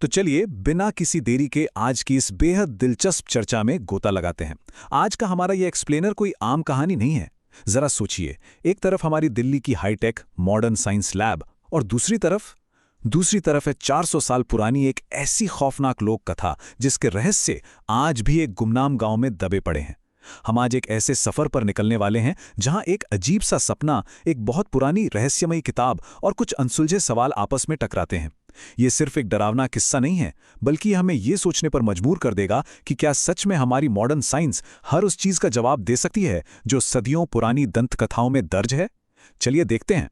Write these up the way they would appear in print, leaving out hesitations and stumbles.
तो चलिए बिना किसी देरी के आज की इस बेहद दिलचस्प चर्चा में गोता लगाते हैं। आज का हमारा ये एक्सप्लेनर कोई आम कहानी नहीं है। जरा सोचिए, एक तरफ हमारी दिल्ली की हाईटेक मॉडर्न साइंस लैब और दूसरी तरफ है 400 साल पुरानी एक ऐसी खौफनाक लोक कथा जिसके रहस्य आज भी एक गुमनाम गांव में दबे पड़े हैं। हम आज एक ऐसे सफर पर निकलने वाले हैं जहां एक अजीब सा सपना, एक बहुत पुरानी रहस्यमयी किताब और कुछ अनसुलझे सवाल आपस में टकराते हैं। ये सिर्फ एक डरावना किस्सा नहीं है, बल्कि हमें ये सोचने पर मजबूर कर देगा कि क्या सच में हमारी मॉडर्न साइंस हर उस चीज का जवाब दे सकती है जो सदियों पुरानी दंत कथाओं में दर्ज है। चलिए देखते हैं।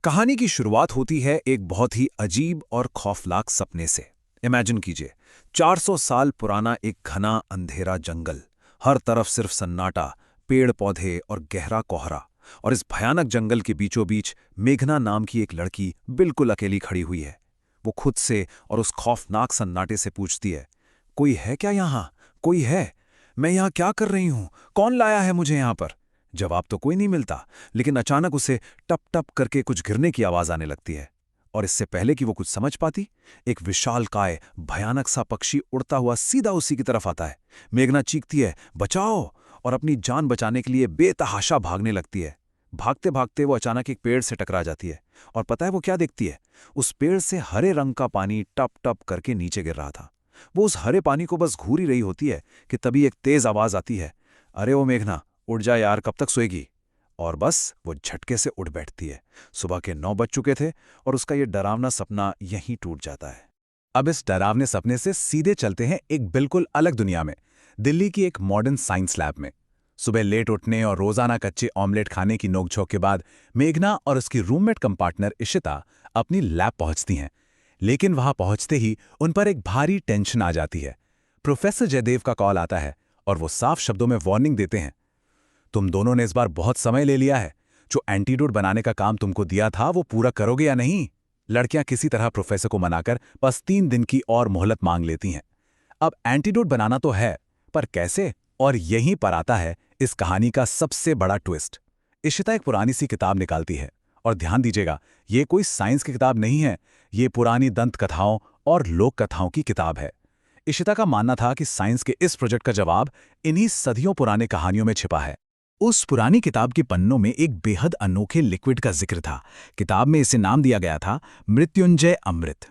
कहानी की शुरुआत होती है एक बहुत ही अजीब और खौफनाक सपने से। इमेजिन कीजिए, 400 साल पुराना एक घना अंधेरा जंगल, हर तरफ सिर्फ सन्नाटा, पेड़ पौधे और गहरा कोहरा। और इस भयानक जंगल के बीचों बीच मेघना नाम की एक लड़की बिल्कुल अकेली खड़ी हुई है। वो खुद से और उस खौफनाक सन्नाटे से पूछती है, कोई है क्या यहाँ? कोई है? मैं यहाँ क्या कर रही हूँ? कौन लाया है मुझे यहाँ पर? जवाब तो कोई नहीं मिलता, लेकिन अचानक उसे टप टप करके कुछ गिरने की आवाज आने लगती है। और इससे पहले कि वो कुछ समझ पाती, एक विशालकाय भयानक सा पक्षी उड़ता हुआ सीधा उसी की तरफ आता है। मेघना चीखती है, बचाओ! और अपनी जान बचाने के लिए बेतहाशा भागने लगती है। भागते भागते वो अचानक एक पेड़ से टकरा जाती है। और पता है वो क्या देखती है? उस पेड़ से हरे रंग का पानी टप टप करके नीचे गिर रहा था। वो उस हरे पानी को बस घूर ही रही होती है कि तभी एक तेज आवाज आती है, अरे ओ मेघना, उठ जा यार, कब तक सोएगी? और बस वो झटके से उठ बैठती है। सुबह के 9 बज चुके थे और उसका ये डरावना सपना यहीं टूट जाता है। अब इस डरावने सपने से सीधे चलते हैं एक बिल्कुल अलग दुनिया में, दिल्ली की एक मॉडर्न साइंस लैब में। सुबह लेट उठने और रोजाना कच्चे ऑमलेट खाने की नोकझोंक के बाद मेघना और उसकी रूममेट कम पार्टनर इशिता अपनी लैब पहुंचती हैं। लेकिन वहां पहुंचते ही उन पर एक भारी टेंशन आ जाती है। प्रोफेसर जयदेव का कॉल आता है और वो साफ शब्दों में वार्निंग देते हैं, तुम दोनों ने इस बार बहुत समय ले लिया है। जो एंटीडोट बनाने का काम तुमको दिया था वो पूरा करोगे या नहीं? लड़कियां किसी तरह प्रोफेसर को मनाकर बस 3 दिन की और मोहलत मांग लेती हैं। अब एंटीडोट बनाना तो है, पर कैसे? और यहीं पर आता है इस कहानी का सबसे बड़ा ट्विस्ट। इशिता एक पुरानी सी किताब निकालती है, और ध्यान दीजिएगा, ये कोई साइंस की किताब नहीं है, ये पुरानी दंत कथाओं और लोक कथाओं की किताब है। इशिता का मानना था कि साइंस के इस प्रोजेक्ट का जवाब इन्हीं सदियों पुराने कहानियों में छिपा है। उस पुरानी किताब के पन्नों में एक बेहद अनोखे लिक्विड का जिक्र था। किताब में इसे नाम दिया गया था मृत्युंजय अमृत।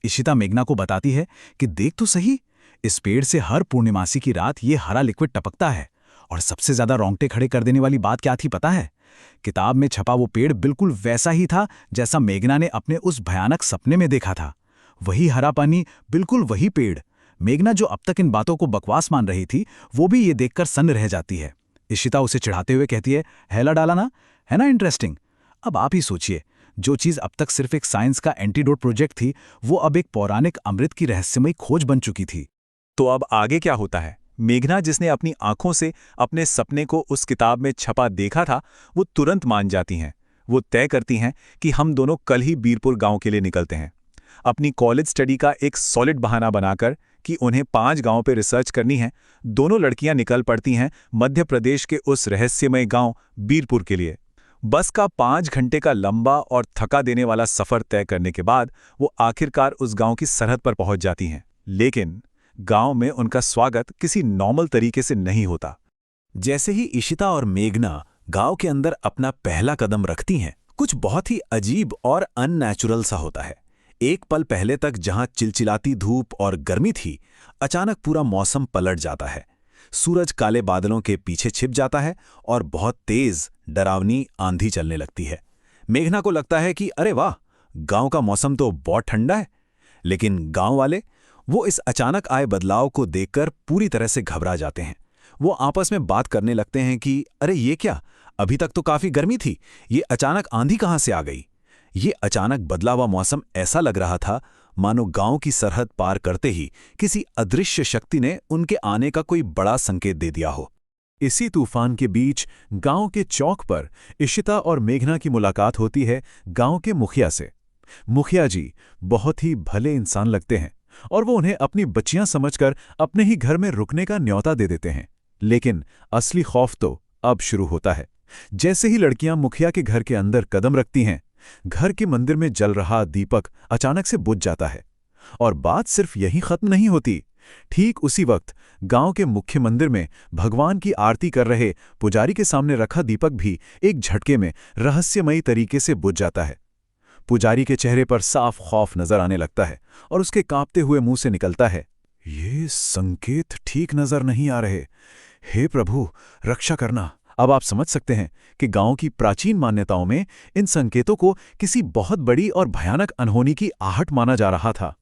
इशिता मेघना को बताती है कि देख तो सही, इस पेड़ से हर पूर्णिमासी की रात ये हरा लिक्विड टपकता है। और सबसे ज्यादा रोंगटे खड़े कर देने वाली बात क्या थी पता है? किताब में छपा वो पेड़ बिल्कुल वैसा ही था जैसा मेघना ने अपने उस भयानक सपने में देखा था। वही हरा पानी, बिल्कुल वही पेड़। मेघना जो अब तक इन बातों को बकवास मान रही थी, वो भी ये देखकर सन्न रह जाती है। इशिता उसे चिढ़ाते हुए कहती है, हैला डाला ना, है ना इंटरेस्टिंग? अब आप ही सोचिए, जो चीज अब तक सिर्फ एक साइंस का एंटीडोट प्रोजेक्ट थी, वो अब एक पौराणिक अमृत की रहस्यमयी खोज बन चुकी थी। तो अब आगे क्या होता है? मेघना, जिसने अपनी आंखों से अपने सपने को उस किताब में छपा देखा था, वो तुरंत मान जाती हैं। वो तय करती हैं कि हम दोनों कल ही बीरपुर गांव के लिए निकलते हैं। अपनी कॉलेज स्टडी का एक सॉलिड बहाना बनाकर कि उन्हें 5 गांवों पर रिसर्च करनी है, दोनों लड़कियां निकल पड़ती हैं मध्य प्रदेश के उस रहस्यमय गांव बीरपुर के लिए। बस का 5 घंटे का लंबा और थका देने वाला सफर तय करने के बाद वो आखिरकार उस गांव की सरहद पर पहुंच जाती हैं। लेकिन गांव में उनका स्वागत किसी नॉर्मल तरीके से नहीं होता। जैसे ही इशिता और मेघना गांव के अंदर अपना पहला कदम रखती हैं, कुछ बहुत ही अजीब और अननेचुरल सा होता है। एक पल पहले तक जहां चिलचिलाती धूप और गर्मी थी, अचानक पूरा मौसम पलट जाता है। सूरज काले बादलों के पीछे छिप जाता है और बहुत तेज डरावनी आंधी चलने लगती है। मेघना को लगता है कि अरे वाह, गांव का मौसम तो बहुत ठंडा है। लेकिन गांव वाले, वो इस अचानक आए बदलाव को देखकर पूरी तरह से घबरा जाते हैं। वो आपस में बात करने लगते हैं कि अरे ये क्या, अभी तक तो काफी गर्मी थी, ये अचानक आंधी कहां से आ गई? ये अचानक बदला हुआ मौसम ऐसा लग रहा था मानो गांव की सरहद पार करते ही किसी अदृश्य शक्ति ने उनके आने का कोई बड़ा संकेत दे दिया हो। इसी तूफान के बीच गांव के चौक पर इशिता और मेघना की मुलाकात होती है गांव के मुखिया से। मुखिया जी बहुत ही भले इंसान लगते हैं और वो उन्हें अपनी बच्चियां समझकर अपने ही घर में रुकने का न्योता दे देते हैं। लेकिन असली खौफ तो अब शुरू होता है। जैसे ही लड़कियां मुखिया के घर के अंदर कदम रखती हैं, घर के मंदिर में जल रहा दीपक अचानक से बुझ जाता है और बात सिर्फ यहीं खत्म नहीं होती। ठीक उसी वक्त गांव के मुख्य मंदिर में भगवान की आरती कर रहे पुजारी के सामने रखा दीपक भी एक झटके में रहस्यमयी तरीके से बुझ जाता है। पुजारी के चेहरे पर साफ खौफ नजर आने लगता है और उसके कांपते हुए मुंह से निकलता है, ये संकेत ठीक नजर नहीं आ रहे। हे प्रभु, रक्षा करना। अब आप समझ सकते हैं कि गांव की प्राचीन मान्यताओं में इन संकेतों को किसी बहुत बड़ी और भयानक अनहोनी की आहट माना जा रहा था।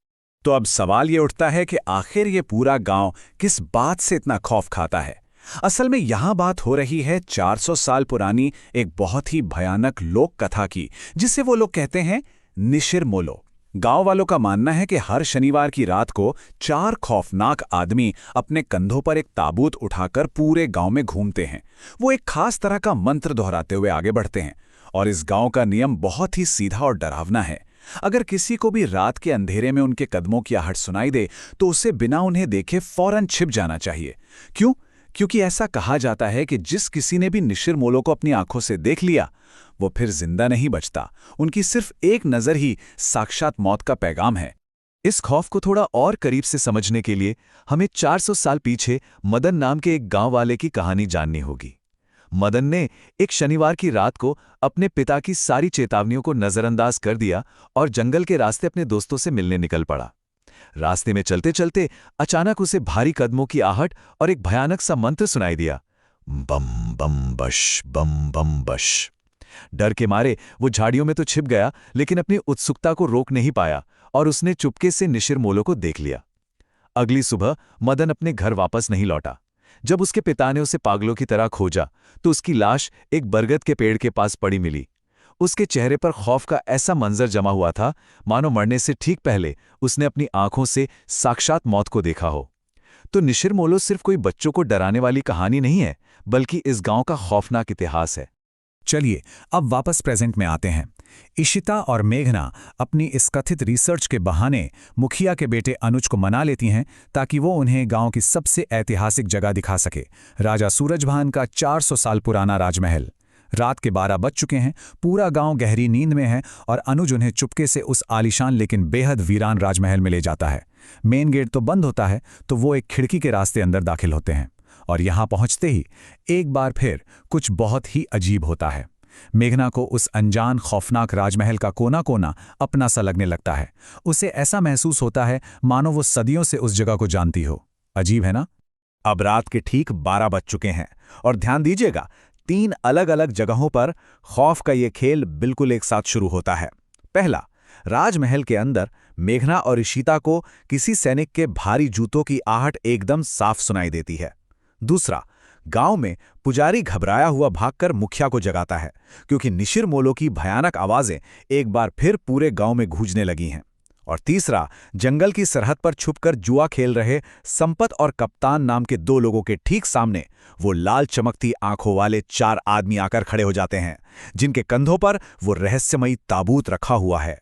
तो अब सवाल ये उठता है कि आखिर ये पूरा गांव किस बात से इतना खौफ खाता है। असल में यहां बात हो रही है 400 साल पुरानी एक बहुत ही भयानक लोक कथा की, जिसे वो लोग कहते हैं निशिर मोलो। गांव वालों का मानना है कि हर शनिवार की रात को 4 खौफनाक आदमी अपने कंधों पर एक ताबूत उठाकर पूरे गांव में घूमते हैं। वो एक खास तरह का मंत्र दोहराते हुए आगे बढ़ते हैं और इस गांव का नियम बहुत ही सीधा और डरावना है। अगर किसी को भी रात के अंधेरे में उनके कदमों की आहट सुनाई दे तो उसे बिना उन्हें देखे फौरन छिप जाना चाहिए। क्यों? क्योंकि ऐसा कहा जाता है कि जिस किसी ने भी निशिर मोलो को अपनी आंखों से देख लिया वो फिर जिंदा नहीं बचता। उनकी सिर्फ एक नजर ही साक्षात मौत का पैगाम है। इस खौफ को थोड़ा और करीब से समझने के लिए हमें 400 साल पीछे मदन नाम के एक गांव वाले की कहानी जाननी होगी। मदन ने एक शनिवार की रात को अपने पिता की सारी चेतावनियों को नजरअंदाज कर दिया और जंगल के रास्ते अपने दोस्तों से मिलने निकल पड़ा। रास्ते में चलते चलते अचानक उसे भारी कदमों की आहट और एक भयानक सा मंत्र सुनाई दिया, बम बम बश, बम बम बश। डर के मारे वो झाड़ियों में तो छिप गया, लेकिन अपनी उत्सुकता को रोक नहीं पाया और उसने चुपके से निशिर मोलो को देख लिया। अगली सुबह मदन अपने घर वापस नहीं लौटा। जब उसके पिता ने उसे पागलों की तरह खोजा तो उसकी लाश एक बरगद के पेड़ के पास पड़ी मिली। उसके चेहरे पर खौफ का ऐसा मंजर जमा हुआ था मानो मरने से ठीक पहले उसने अपनी आंखों से साक्षात मौत को देखा हो। तो निशिर मोलो सिर्फ कोई बच्चों को डराने वाली कहानी नहीं है, बल्कि इस गांव का खौफनाक इतिहास है। चलिए अब वापस प्रेजेंट में आते हैं। इशिता और मेघना अपनी इस कथित रिसर्च के बहाने मुखिया के बेटे अनुज को मना लेती हैं ताकि वो उन्हें गांव की सबसे ऐतिहासिक जगह दिखा सके, राजा सूरजभान का 400 साल पुराना राजमहल। रात के 12 बज चुके हैं, पूरा गांव गहरी नींद में है और अनुज उन्हें चुपके से उस आलीशान लेकिन बेहद वीरान राजमहल में ले जाता है। मेन गेट तो बंद होता है तो वो एक खिड़की के रास्ते अंदर दाखिल होते हैं और यहां पहुंचते ही एक बार फिर कुछ बहुत ही अजीब होता है। मेघना को उस अनजान खौफनाक राजमहल का कोना कोना अपना सा लगने लगता है। उसे ऐसा महसूस होता है मानो वो सदियों से उस जगह को जानती हो। अजीब है ना? अब रात के ठीक 12 बज चुके हैं और ध्यान दीजिएगा, 3 अलग अलग जगहों पर खौफ का ये खेल बिल्कुल एक साथ शुरू होता है। पहला, राजमहल के अंदर मेघना और इशिता को किसी सैनिक के भारी जूतों की आहट एकदम साफ सुनाई देती है। दूसरा, गांव में पुजारी घबराया हुआ भागकर मुखिया को जगाता है क्योंकि निशिर मोलो की भयानक आवाजें एक बार फिर पूरे गांव में गूंजने लगी हैं। और तीसरा, जंगल की सरहद पर छुपकर जुआ खेल रहे संपत और कप्तान नाम के 2 लोगों के ठीक सामने वो लाल चमकती आंखों वाले 4 आदमी आकर खड़े हो जाते हैं, जिनके कंधों पर वो रहस्यमयी ताबूत रखा हुआ है।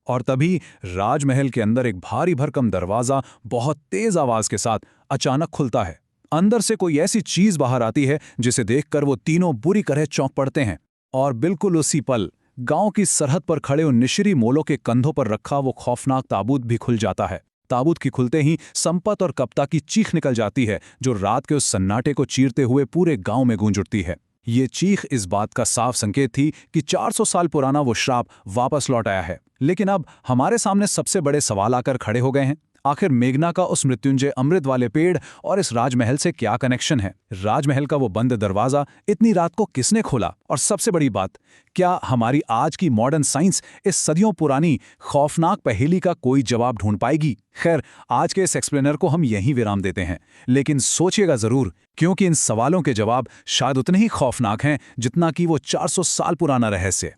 और तभी राजमहल के अंदर एक भारी भरकम दरवाजा बहुत तेज आवाज के साथ अचानक खुलता है। अंदर से कोई ऐसी चीज बाहर आती है जिसे देखकर वो तीनों बुरी तरह चौंक पड़ते हैं। और बिल्कुल उसी पल गांव की सरहद पर खड़े उन निशिरी मोलो के कंधों पर रखा वो खौफनाक ताबूत भी खुल जाता है। ताबूत की खुलते ही संपत और कप्ता की चीख निकल जाती है, जो रात के उस सन्नाटे को चीरते हुए पूरे गांव में गूंज उठती है। ये चीख इस बात का साफ संकेत थी कि 400 साल पुराना वो श्राप वापस लौट आया है। लेकिन अब हमारे सामने सबसे बड़े सवाल आकर खड़े हो गए हैं। आखिर मेघना का उस मृत्युंजय अमृत वाले पेड़ और इस राजमहल से क्या कनेक्शन है? राजमहल का वो बंद दरवाजा इतनी रात को किसने खोला? और सबसे बड़ी बात, क्या हमारी आज की मॉडर्न साइंस इस सदियों पुरानी खौफनाक पहेली का कोई जवाब ढूंढ पाएगी? खैर, आज के इस एक्सप्लेनर को हम यहीं विराम देते हैं, लेकिन सोचिएगा जरूर, क्योंकि इन सवालों के जवाब शायद उतने ही खौफनाक हैं जितना कि वो 400 साल पुराना रहस्य।